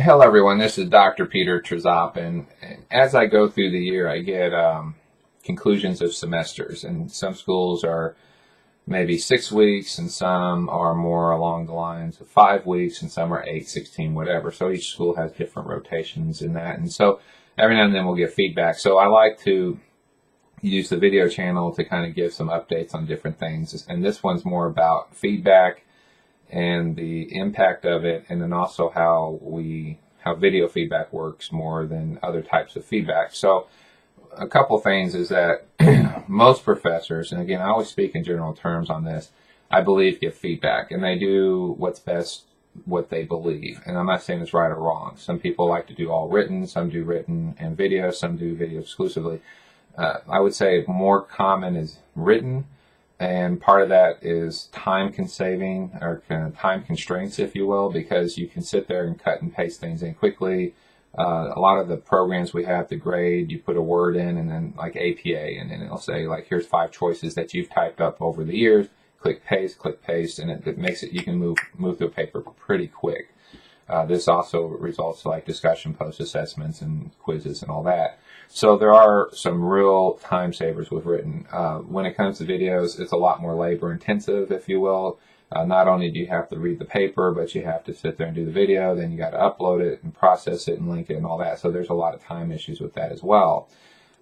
Hello, everyone. This is Dr. Peter Trzop, and as I go through the year, I get conclusions of semesters, and some schools are maybe 6 weeks, and some are more along the lines of 5 weeks, and some are 8, 16, whatever. So each school has different rotations in that, and so every now and then we'll get feedback. So I like to use the video channel to kind of give some updates on different things, and this one's more about feedback and the impact of it, and then also how video feedback works more than other types of feedback. So a couple things is that most professors, and again I always speak in general terms on this, I believe give feedback, and they do what's best, what they believe. And I'm not saying it's right or wrong. Some people like to do all written, some do written and video, some do video exclusively. I would say more common is written, and part of that is time saving, or kind of time constraints, if you will, because you can sit there and cut and paste things in quickly. A lot of the programs we have to grade, you put a word in, and then like APA, and then it'll say like, here's 5 choices that you've typed up over the years. Click paste, and it makes it, you can move through a paper pretty quick. This also results to like discussion post assessments and quizzes and all that. So there are some real time savers with written. When it comes to videos, it's a lot more labor intensive, if you will. Not only do you have to read the paper, but you have to sit there and do the video, then you got to upload it and process it and link it and all that. So there's a lot of time issues with that as well.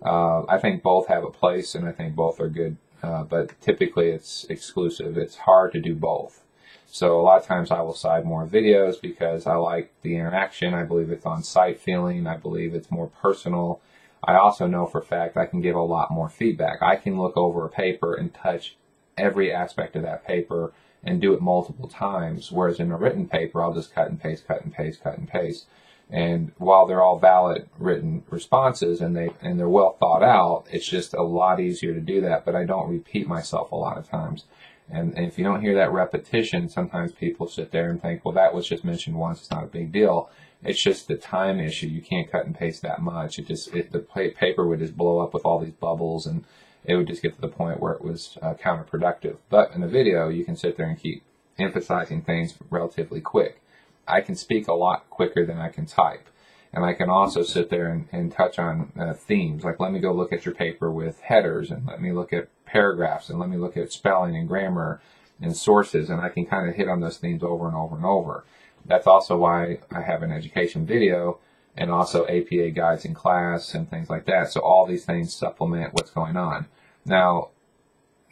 I think both have a place, and I think both are good, but typically it's exclusive. It's hard to do both. So a lot of times I will side more videos because I like the interaction. I believe it's on-site feeling. I believe it's more personal. I also know for a fact I can give a lot more feedback. I can look over a paper and touch every aspect of that paper and do it multiple times, whereas in a written paper, I'll just cut and paste, cut and paste, cut and paste. And while they're all valid written responses and they're well thought out, it's just a lot easier to do that, but I don't repeat myself a lot of times. And if you don't hear that repetition, sometimes people sit there and think, well, that was just mentioned once, it's not a big deal. It's just the time issue. You can't cut and paste that much. The paper would just blow up with all these bubbles, and it would just get to the point where it was counterproductive. But in the video, you can sit there and keep emphasizing things relatively quick. I can speak a lot quicker than I can type. And I can also sit there and touch on themes. Like, let me go look at your paper with headers, and let me look at paragraphs, and let me look at spelling and grammar and sources, and I can kind of hit on those themes over and over and over. That's also why I have an education video and also APA guides in class and things like that. So all these things supplement what's going on. Now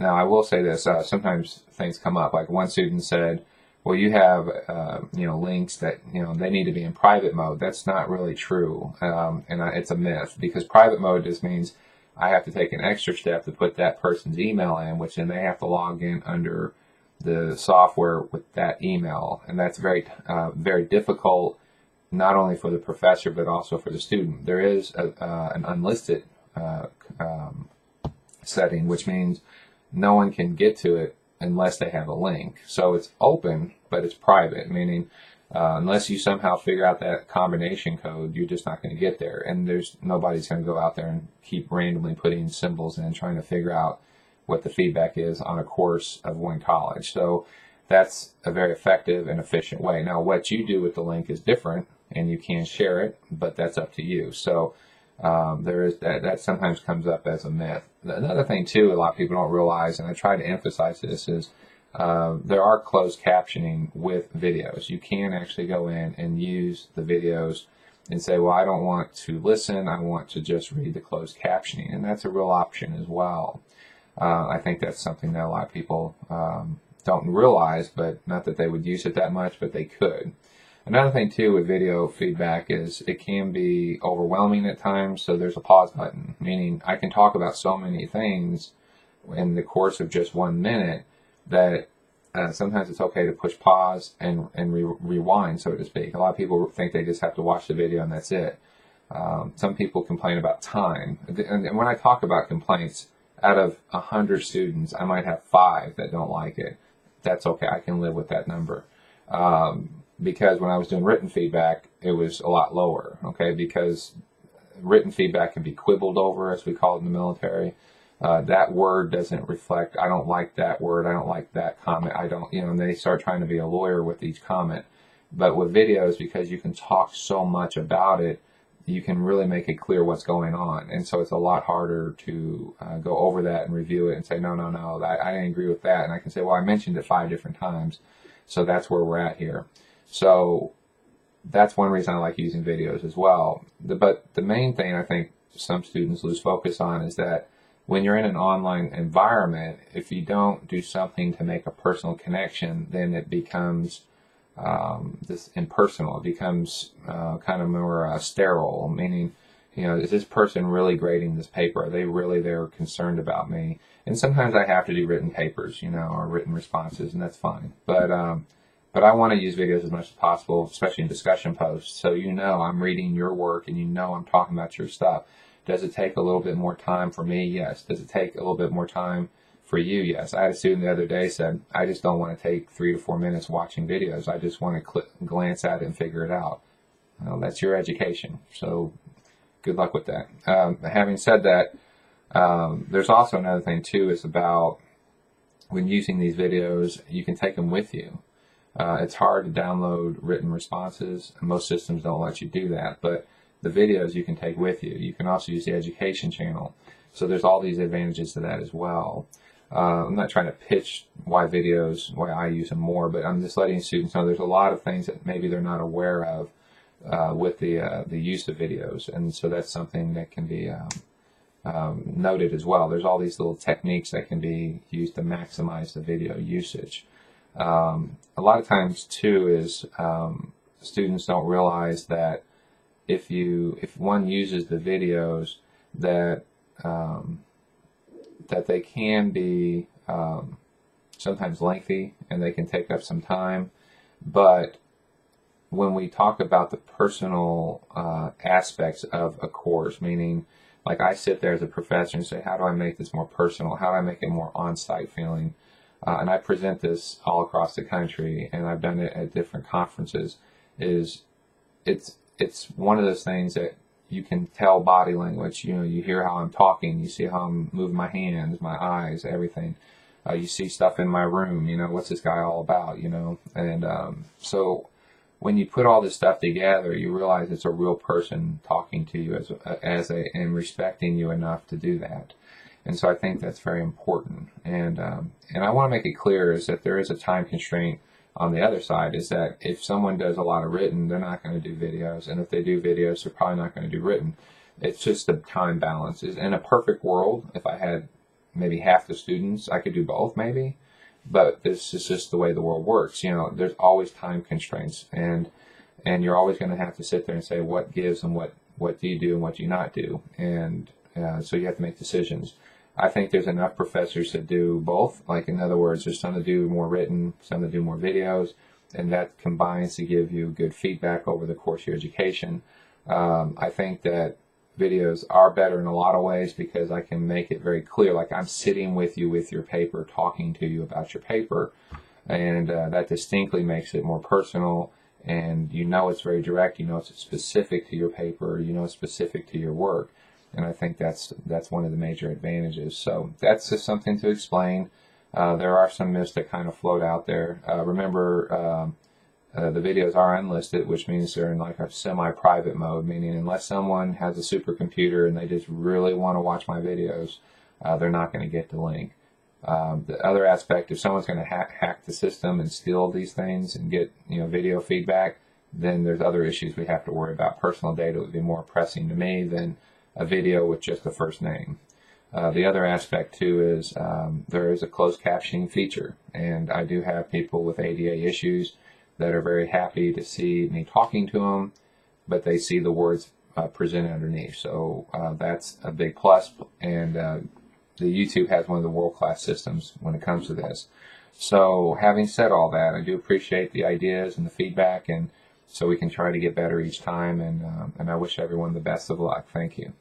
I will say this, sometimes things come up. Like one student said, well, you have, links that, they need to be in private mode. That's not really true. It's a myth, because private mode just means I have to take an extra step to put that person's email in, which then they have to log in under the software with that email. And that's very, very difficult, not only for the professor, but also for the student. There is an unlisted setting, which means no one can get to it unless they have a link. So it's open, but it's private, meaning unless you somehow figure out that combination code, you're just not going to get there. And nobody's going to go out there and keep randomly putting symbols in, trying to figure out what the feedback is on a course of one college. So that's a very effective and efficient way. Now, what you do with the link is different, and you can share it, but that's up to you. So there is that sometimes comes up as a myth. Another thing too, a lot of people don't realize, and I try to emphasize this, is there are closed captioning with videos. You can actually go in and use the videos and say, well, I don't want to listen, I want to just read the closed captioning, and that's a real option as well. I think that's something that a lot of people don't realize, but not that they would use it that much, but they could. Another thing too with video feedback is it can be overwhelming at times, so there's a pause button, meaning I can talk about so many things in the course of just 1 minute that sometimes it's okay to push pause and rewind, so to speak. A lot of people think they just have to watch the video and that's it. Some people complain about time, and when I talk about complaints, out of 100 students, I might have 5 that don't like it. That's okay. I can live with that number. Because when I was doing written feedback, it was a lot lower, okay? Because written feedback can be quibbled over, as we call it in the military. That word doesn't reflect, I don't like that word, I don't like that comment, I don't, and they start trying to be a lawyer with each comment. But with videos, because you can talk so much about it, you can really make it clear what's going on. And so it's a lot harder to go over that and review it and say, no, I didn't agree with that. And I can say, well, I mentioned it 5 different times. So that's where we're at here. So that's one reason I like using videos as well. But the main thing I think some students lose focus on is that when you're in an online environment, if you don't do something to make a personal connection, then it becomes this impersonal. It becomes kind of more sterile, meaning, is this person really grading this paper? Are they really there concerned about me? And sometimes I have to do written papers, or written responses, and that's fine. But I want to use videos as much as possible, especially in discussion posts. So I'm reading your work and I'm talking about your stuff. Does it take a little bit more time for me? Yes. Does it take a little bit more time for you? Yes. I had a student the other day said, I just don't want to take 3 to 4 minutes watching videos. I just want to glance at it and figure it out. Well, that's your education. So good luck with that. Having said that, there's also another thing too, is about when using these videos, you can take them with you. It's hard to download written responses, and most systems don't let you do that, but the videos you can take with you. You can also use the education channel. So there's all these advantages to that as well. I'm not trying to pitch why I use them more, but I'm just letting students know there's a lot of things that maybe they're not aware of with the use of videos, and so that's something that can be noted as well. There's all these little techniques that can be used to maximize the video usage. A lot of times too is students don't realize that if one uses the videos that they can be sometimes lengthy and they can take up some time, but when we talk about the personal aspects of a course, meaning like I sit there as a professor and say, how do I make this more personal? How do I make it more on-site feeling? And I present this all across the country, and I've done it at different conferences. It's one of those things that you can tell body language. You hear how I'm talking, you see how I'm moving my hands, my eyes, everything. You see stuff in my room. What's this guy all about? And so when you put all this stuff together, you realize it's a real person talking to you and respecting you enough to do that. And so I think that's very important. And I want to make it clear is that there is a time constraint on the other side, is that if someone does a lot of written, they're not going to do videos. And if they do videos, they're probably not going to do written. It's just the time balance. In a perfect world, if I had maybe half the students, I could do both maybe. But this is just the way the world works. There's always time constraints. And you're always going to have to sit there and say what gives and what do you do and what do you not do. And so you have to make decisions. I think there's enough professors that do both. Like, in other words, there's some that do more written, some that do more videos, and that combines to give you good feedback over the course of your education. I think that videos are better in a lot of ways because I can make it very clear, like I'm sitting with you with your paper, talking to you about your paper, and that distinctly makes it more personal, and it's very direct, it's specific to your paper, it's specific to your work. And I think that's one of the major advantages. So that's just something to explain. There are some myths that kind of float out there. Remember, the videos are unlisted, which means they're in like a semi-private mode, meaning unless someone has a supercomputer and they just really want to watch my videos, they're not going to get the link. The other aspect, if someone's going to hack the system and steal these things and get video feedback, then there's other issues we have to worry about. Personal data would be more pressing to me than a video with just the first name. The other aspect too is there is a closed captioning feature, and I do have people with ADA issues that are very happy to see me talking to them, but they see the words presented underneath. So that's a big plus, and the YouTube has one of the world-class systems when it comes to this. So having said all that, I do appreciate the ideas and the feedback, and so we can try to get better each time, and I wish everyone the best of luck. Thank you.